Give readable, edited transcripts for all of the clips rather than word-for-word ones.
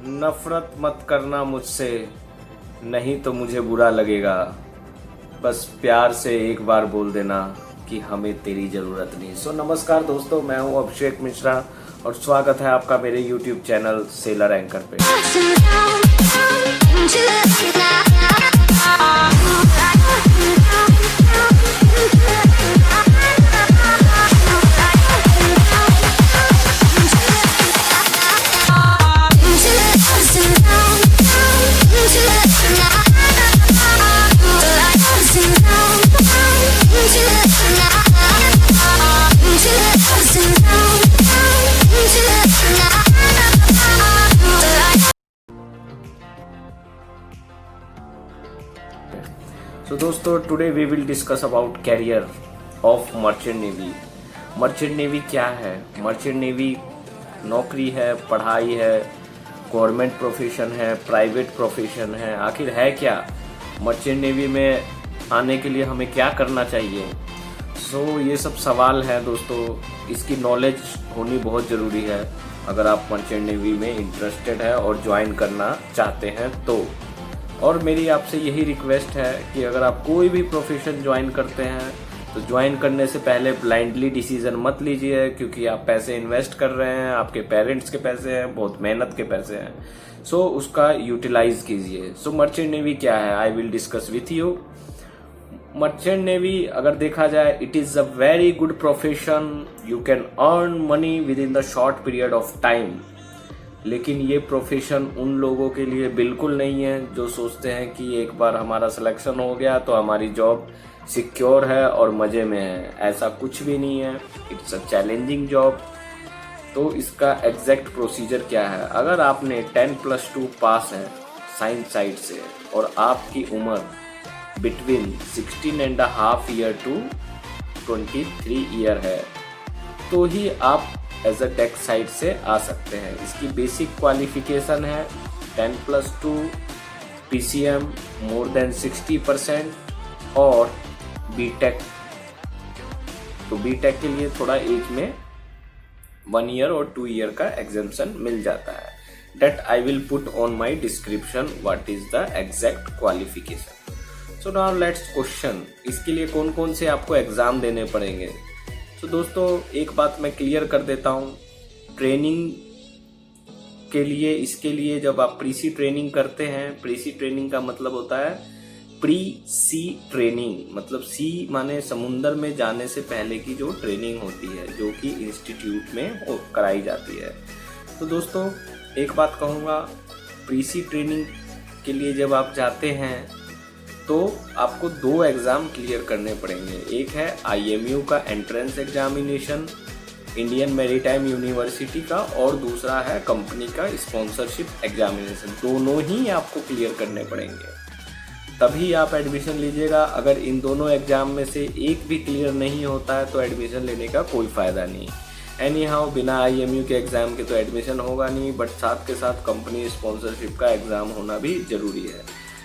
नफरत मत करना मुझसे, नहीं तो मुझे बुरा लगेगा। बस प्यार से एक बार बोल देना कि हमें तेरी ज़रूरत नहीं। नमस्कार दोस्तों, मैं हूं अभिषेक मिश्रा और स्वागत है आपका मेरे YouTube चैनल सेलर एंकर पे। So दोस्तों, today we will discuss about career of merchant navy. Merchant navy क्या है? मर्चेंट नेवी नौकरी है, पढ़ाई है, गवर्नमेंट प्रोफेशन है, प्राइवेट प्रोफेशन है, आखिर है क्या? मर्चेंट नेवी में आने के लिए हमें क्या करना चाहिए? ये सब सवाल है दोस्तों, इसकी नॉलेज होनी बहुत ज़रूरी है अगर आप मर्चेंट नेवी में इंटरेस्टेड है और ज्वाइन करना चाहते हैं तो। और मेरी आपसे यही रिक्वेस्ट है कि अगर आप कोई भी प्रोफेशन ज्वाइन करते हैं तो ज्वाइन करने से पहले ब्लाइंडली डिसीजन मत लीजिए, क्योंकि आप पैसे इन्वेस्ट कर रहे हैं, आपके पेरेंट्स के पैसे हैं, बहुत मेहनत के पैसे हैं। उसका यूटिलाइज कीजिए। मर्चेंट नेवी क्या है, I will discuss with you. Merchant navy अगर देखा जाए, it is a very good profession, you can earn money with in the short period of time. लेकिन ये प्रोफेशन उन लोगों के लिए बिल्कुल नहीं है जो सोचते हैं कि एक बार हमारा सिलेक्शन हो गया तो हमारी जॉब सिक्योर है और मजे में है। ऐसा कुछ भी नहीं है, इट्स अ चैलेंजिंग जॉब। तो इसका एग्जैक्ट प्रोसीजर क्या है? अगर आपने 10+2 पास है साइंस साइड से और आपकी उम्र बिटवीन 16.5 ईयर टू 23 ईयर है तो ही आप एज अ टेक साइड से आ सकते हैं। इसकी बेसिक क्वालिफिकेशन है 10+2 PCM मोर देन 60% और बीटेक। तो बीटेक के लिए थोड़ा एज में 1 ईयर और 2 ईयर का एग्जाम्शन मिल जाता है। That I will put on my description what is the exact qualification. So now let's question, इसके लिए कौन कौन से आपको एग्जाम देने पड़ेंगे। दोस्तों, एक बात मैं क्लियर कर देता हूँ, ट्रेनिंग के लिए, इसके लिए जब आप प्री सी ट्रेनिंग करते हैं, प्री सी ट्रेनिंग का मतलब होता है प्री सी ट्रेनिंग, मतलब सी माने समुंदर में जाने से पहले की जो ट्रेनिंग होती है, जो कि इंस्टीट्यूट में कराई जाती है। तो दोस्तों, एक बात कहूँगा, प्री सी ट्रेनिंग के लिए जब आप जाते हैं तो आपको 2 एग्ज़ाम क्लियर करने पड़ेंगे। एक है IMU का entrance examination Indian maritime university का, और दूसरा है कंपनी का स्पॉन्सरशिप एग्जामिनेशन। दोनों ही आपको क्लियर करने पड़ेंगे, तभी आप एडमिशन लीजिएगा। अगर इन दोनों एग्जाम में से एक भी क्लियर नहीं होता है तो एडमिशन लेने का कोई फ़ायदा नहीं। एनी हाउ, बिना IMU के एग्ज़ाम के तो एडमिशन होगा नहीं, बट साथ के साथ कंपनी स्पॉन्सरशिप का एग्ज़ाम होना भी ज़रूरी है।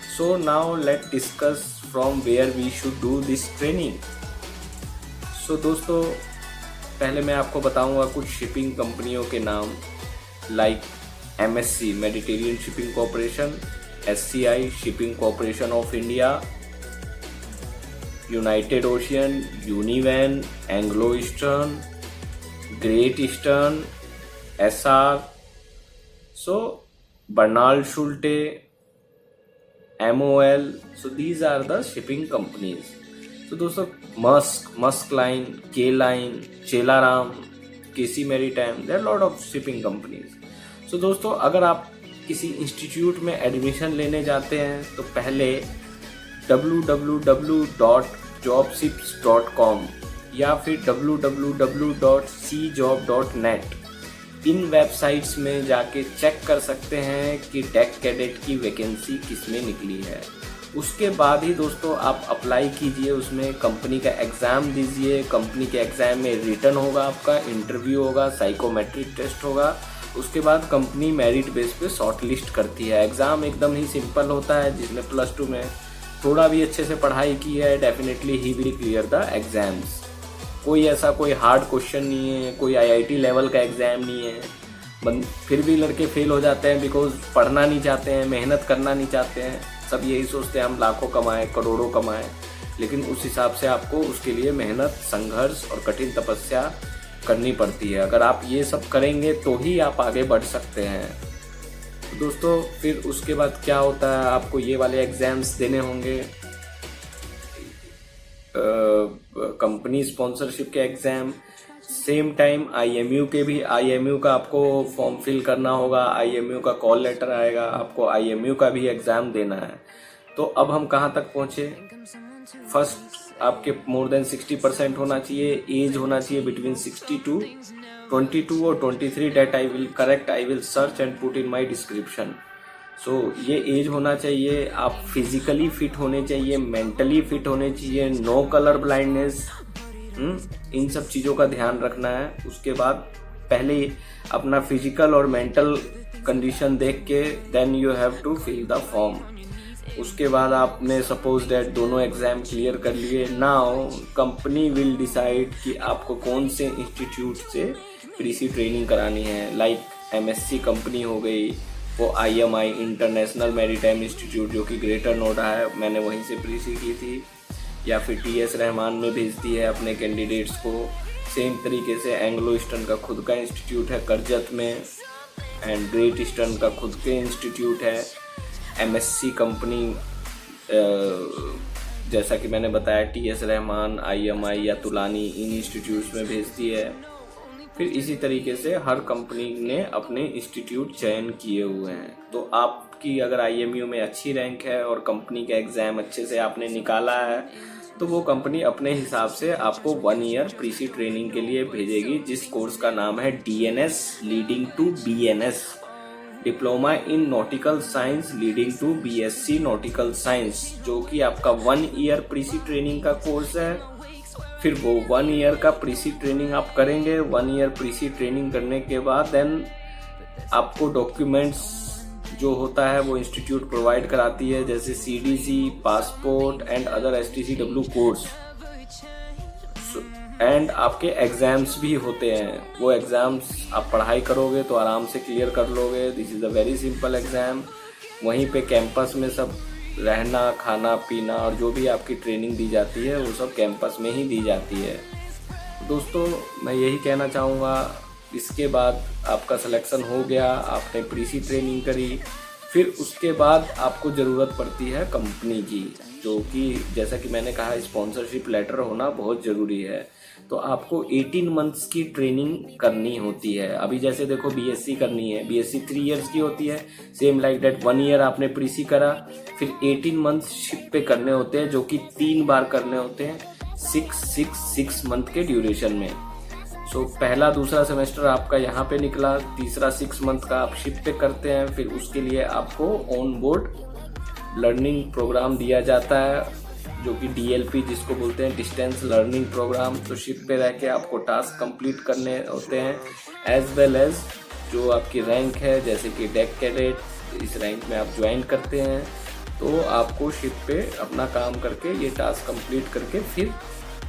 So now let's discuss from where we should do this training. दोस्तों, पहले मैं आपको बताऊंगा कुछ शिपिंग कंपनियों के नाम, like MSC Mediterranean shipping corporation, SCI shipping corporation of India, United Ocean, Univan, Anglo Eastern, Great Eastern, SR, Bernhard Schulte, MOL. These are the shipping companies. दोस्तों, Maersk line, K line, Chellaram, KC maritime, there lot of shipping companies. दोस्तों, अगर आप किसी institute में admission लेने जाते हैं तो पहले www.jobships.com या फिर www.cjob.net इन वेबसाइट्स में जाके चेक कर सकते हैं कि टेक कैडेट की वैकेंसी किस में निकली है। उसके बाद ही दोस्तों आप अप्लाई कीजिए, उसमें कंपनी का एग्ज़ाम दीजिए। कंपनी के एग्ज़ाम में रिटन होगा, आपका इंटरव्यू होगा, साइकोमेट्रिक टेस्ट होगा। उसके बाद कंपनी मेरिट बेस पे शॉर्ट लिस्ट करती है। एग्ज़ाम एकदम ही सिंपल होता है, जिसमें +2 में थोड़ा भी अच्छे से पढ़ाई की है, definitely he will clear the exams. कोई हार्ड क्वेश्चन नहीं है, कोई IIT लेवल का एग्ज़ाम नहीं है। फिर भी लड़के फेल हो जाते हैं बिकॉज पढ़ना नहीं चाहते हैं, मेहनत करना नहीं चाहते हैं। सब यही सोचते हैं हम लाखों कमाएं, करोड़ों कमाएं, लेकिन उस हिसाब से आपको उसके लिए मेहनत, संघर्ष और कठिन तपस्या करनी पड़ती है। अगर आप ये सब करेंगे तो ही आप आगे बढ़ सकते हैं। तो दोस्तों फिर उसके बाद क्या होता है, आपको ये वाले एग्जाम्स देने होंगे, कंपनी स्पॉन्सरशिप के एग्जाम, सेम टाइम आईएमयू के भी, आईएमयू का आपको फॉर्म फिल करना होगा, आईएमयू का कॉल लेटर आएगा, आपको आईएमयू का भी एग्जाम देना है। तो अब हम कहाँ तक पहुंचे, फर्स्ट आपके मोर देन 60% होना चाहिए, एज होना चाहिए बिटवीन 60 to 22 और 23 date I will search and put in my description. So ये एज होना चाहिए, आप फिजिकली फिट होने चाहिए, मेंटली फिट होने चाहिए, नो कलर ब्लाइंडनेस, इन सब चीज़ों का ध्यान रखना है। उसके बाद पहले अपना फिजिकल और मेंटल कंडीशन देख के then you have to fill the form. उसके बाद आपने सपोज दैट दोनों एग्जाम क्लियर कर लिए, नाउ कंपनी विल डिसाइड कि आपको कौन से इंस्टीट्यूट से प्रीसी ट्रेनिंग करानी है। लाइक एमएससी कंपनी हो गई, वो आईएमआई इंटरनेशनल मैरीटाइम इंस्टीट्यूट जो कि ग्रेटर नोएडा है, मैंने वहीं से प्रीसी की थी, या फिर टीएस रहमान में भेजती है अपने कैंडिडेट्स को। सेम तरीके से एंग्लो ईस्टर्न का खुद का इंस्टीट्यूट है करजत में, एंड ग्रेट ईस्टर्न का खुद के इंस्टीट्यूट है। एमएससी कंपनी जैसा कि मैंने बताया टीएस रहमान, आईएमआई या तुलानी, इन इंस्टीट्यूट्स में भेजती है। फिर इसी तरीके से हर कंपनी ने अपने इंस्टीट्यूट चयन किए हुए हैं। तो आपकी अगर आईएमयू में अच्छी रैंक है और कंपनी का एग्जाम अच्छे से आपने निकाला है, तो वो कंपनी अपने हिसाब से आपको 1 ईयर प्रीसी ट्रेनिंग के लिए भेजेगी, जिस कोर्स का नाम है DNS leading to BNS, diploma in nautical science leading to BSc nautical science, जो कि आपका 1 ईयर प्रीसी ट्रेनिंग का कोर्स है। फिर वो 1 ईयर का प्रीसी ट्रेनिंग आप करेंगे। 1 ईयर प्रीसी ट्रेनिंग करने के बाद देन आपको डॉक्यूमेंट्स जो होता है वो इंस्टीट्यूट प्रोवाइड कराती है, जैसे CDC, passport and other एसटीसीडब्ल्यू course, and आपके एग्जाम्स भी होते हैं। वो एग्जाम्स आप पढ़ाई करोगे तो आराम से क्लियर कर लोगे। This is a very simple exam. वहीं पे कैंपस में सब रहना, खाना पीना और जो भी आपकी ट्रेनिंग दी जाती है वो सब कैंपस में ही दी जाती है। दोस्तों मैं यही कहना चाहूँगा, इसके बाद आपका सिलेक्शन हो गया, आपने प्रीसी ट्रेनिंग करी, फिर उसके बाद आपको ज़रूरत पड़ती है कंपनी की, जो कि जैसा कि मैंने कहा स्पॉन्सरशिप लेटर होना बहुत ज़रूरी है। तो आपको 18 मंथ्स की ट्रेनिंग करनी होती है। अभी जैसे देखो बीएससी करनी है, बीएससी 3 इयर्स की होती है, सेम लाइक दैट 1 ईयर आपने प्रीसी करा, फिर 18 मंथ्स शिप पे करने होते हैं, जो कि 3 बार करने होते हैं 6 मंथ के ड्यूरेशन में। सो पहला दूसरा सेमेस्टर आपका यहाँ पे निकला, तीसरा 6 मंथ का आप शिप पे करते हैं। फिर उसके लिए आपको ऑन बोर्ड लर्निंग प्रोग्राम दिया जाता है, जो कि डीएलपी जिसको बोलते हैं, डिस्टेंस लर्निंग प्रोग्राम। तो शिप पे रह के आपको टास्क कंप्लीट करने होते हैं, एज वेल एज जो आपकी रैंक है, जैसे कि डेक कैडेट, इस रैंक में आप ज्वाइन करते हैं तो आपको शिप पे अपना काम करके ये टास्क कंप्लीट करके फिर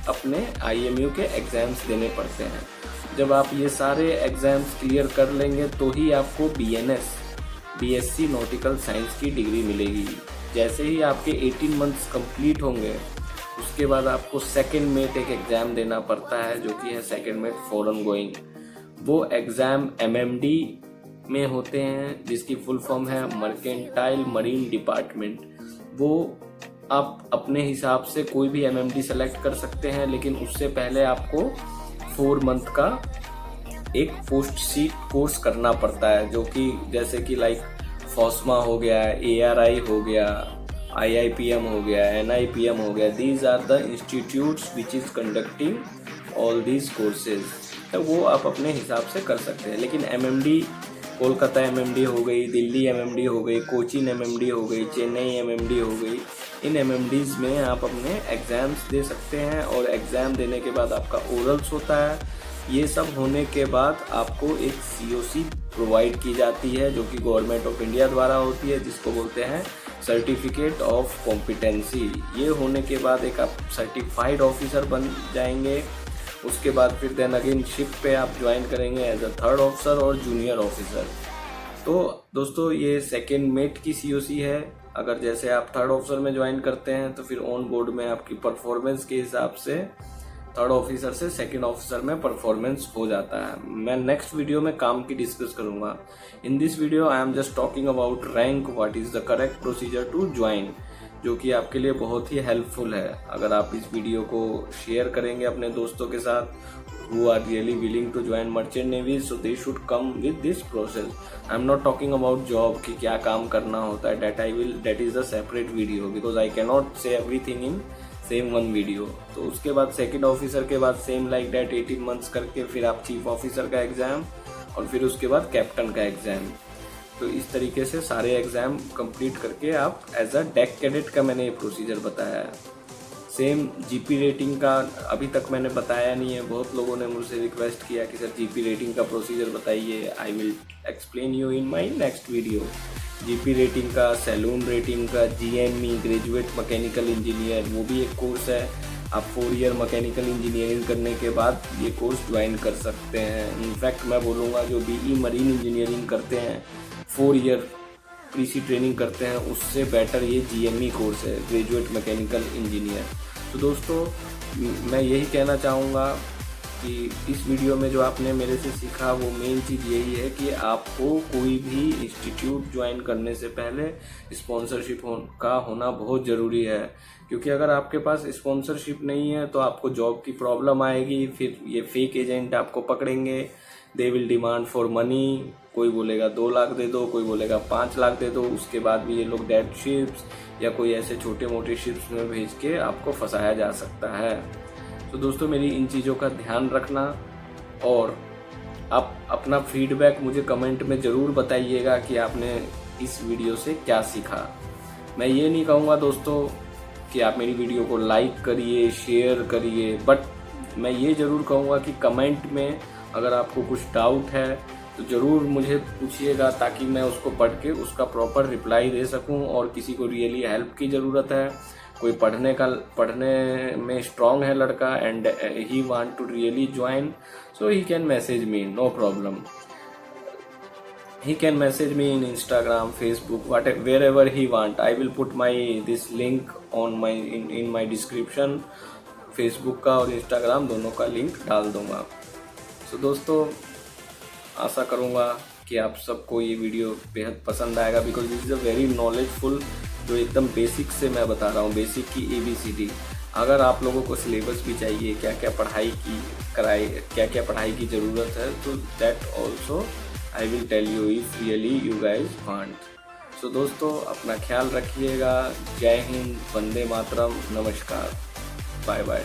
अपने आईएमयू के एग्ज़ाम्स देने पड़ते हैं। जब आप ये सारे एग्ज़ाम्स क्लियर कर लेंगे तो ही आपको बीएनएस, बीएससी नॉटिकल साइंस की डिग्री मिलेगी। जैसे ही आपके 18 मंथ्स कंप्लीट होंगे, उसके बाद आपको सेकेंड मेट एक एग्ज़ाम देना पड़ता है, जो कि है सेकेंड मेट फॉरेन गोइंग। वो एग्ज़ाम एमएमडी में होते हैं, जिसकी फुल फॉर्म है मर्केंटाइल मरीन डिपार्टमेंट। वो आप अपने हिसाब से कोई भी एमएमडी सेलेक्ट कर सकते हैं, लेकिन उससे पहले आपको 4 मंथ का एक पोस्ट सीट कोर्स करना पड़ता है, जो कि जैसे कि लाइक फॉस्मा हो गया, एआरआई हो गया, आईआईपीएम हो गया, एनआईपीएम हो गया। These are the institutes which is conducting all these courses. तो वो आप अपने हिसाब से कर सकते हैं। लेकिन एमएमडी, कोलकाता एमएमडी हो गई, दिल्ली एमएमडी हो गई, कोचीन एमएमडी हो गई, चेन्नई एमएमडी हो गई, इन एमएमडीज़ में आप अपने एग्ज़ाम्स दे सकते हैं। और एग्ज़ाम देने के बाद आपका ओरल्स होता है। ये सब होने के बाद आपको एक सीओसी प्रोवाइड की जाती है, जो कि गवर्नमेंट ऑफ इंडिया द्वारा होती है, जिसको बोलते हैं सर्टिफिकेट ऑफ कॉम्पिटेंसी। ये होने के बाद एक आप सर्टिफाइड ऑफिसर बन जाएंगे। उसके बाद फिर देन अगेन शिप पे आप ज्वाइन करेंगे एज अ थर्ड ऑफिसर और जूनियर ऑफिसर। तो दोस्तों ये सेकेंड मेट की सीओसी है। अगर जैसे आप थर्ड ऑफिसर में ज्वाइन करते हैं तो फिर ऑन बोर्ड में आपकी परफॉर्मेंस के हिसाब से थर्ड ऑफिसर से सेकंड ऑफिसर में परफॉर्मेंस हो जाता है। मैं नेक्स्ट वीडियो में काम की डिस्कस करूंगा। In this video I am just talking about rank, what is the correct procedure to join, जो कि आपके लिए बहुत ही हेल्पफुल है। अगर आप इस वीडियो को शेयर करेंगे अपने दोस्तों के साथ who are really willing to join merchant navy, so they should come with this process. I am not talking about job कि क्या काम करना होता है, that is a separate video because I cannot say everything in same one video. तो उसके बाद second officer के बाद सेम लाइक दैट 18 मंथ्स करके फिर आप चीफ ऑफिसर का एग्जाम और फिर उसके बाद कैप्टन का एग्जाम। तो इस तरीके से सारे एग्जाम कंप्लीट करके आप एज अ डेक कैडेट का मैंने ये प्रोसीजर बताया है। सेम जीपी रेटिंग का अभी तक मैंने बताया नहीं है। बहुत लोगों ने मुझसे रिक्वेस्ट किया कि सर जीपी रेटिंग का प्रोसीजर बताइए। I will explain you in my next video. GP rating का, सैलून रेटिंग का, जीएमई ग्रेजुएट मैकेनिकल इंजीनियर, वो भी एक कोर्स है। आप 4 ईयर मैकेनिकल इंजीनियरिंग करने के बाद ये कोर्स ज्वाइन कर सकते हैं। इनफैक्ट मैं बोलूँगा जो बीई मरीन इंजीनियरिंग करते हैं 4 ईयर प्रीसी ट्रेनिंग करते हैं, उससे बेटर ये जीएमई कोर्स है, ग्रेजुएट मैकेनिकल इंजीनियर। तो दोस्तों मैं यही कहना चाहूँगा कि इस वीडियो में जो आपने मेरे से सीखा वो मेन चीज़ यही है कि आपको कोई भी इंस्टीट्यूट ज्वाइन करने से पहले स्पॉन्सरशिप का होना बहुत ज़रूरी है। क्योंकि अगर आपके पास स्पॉन्सरशिप नहीं है तो आपको जॉब की प्रॉब्लम आएगी। फिर ये फेक एजेंट आपको पकड़ेंगे, they will demand for money. कोई बोलेगा 2 लाख दे दो, कोई बोलेगा 5 लाख दे दो। उसके बाद भी ये लोग डेड शिप्स या कोई ऐसे छोटे मोटे शिप्स में भेज के आपको फंसाया जा सकता है। तो दोस्तों मेरी इन चीज़ों का ध्यान रखना और आप अपना फीडबैक मुझे कमेंट में ज़रूर बताइएगा कि आपने इस वीडियो से क्या सीखा। मैं ये नहीं कहूँगा दोस्तों कि आप मेरी वीडियो को लाइक करिए, शेयर करिए, बट मैं ये ज़रूर कहूँगा कि कमेंट में अगर आपको कुछ डाउट है तो ज़रूर मुझे पूछिएगा ताकि मैं उसको पढ़ के उसका प्रॉपर रिप्लाई दे सकूं। और किसी को रियली हेल्प की ज़रूरत है, कोई पढ़ने में स्ट्रांग है लड़का and he want to really join, so he can message me, no problem. He can message me in Instagram, Facebook, whatever, wherever he want. I will put this link on in my description. Facebook का और Instagram दोनों का link डाल दूंगा। So दोस्तों आशा करूँगा कि आप सबको ये वीडियो बेहद पसंद आएगा because this is a very knowledgeful, जो एकदम बेसिक से मैं बता रहा हूँ, बेसिक की ABCD। अगर आप लोगों को सिलेबस भी चाहिए, क्या क्या पढ़ाई की ज़रूरत है, तो that also I will tell you if really you guys want. So दोस्तों अपना ख्याल रखिएगा। जय हिंद, वंदे मातरम, नमस्कार, बाय बाय।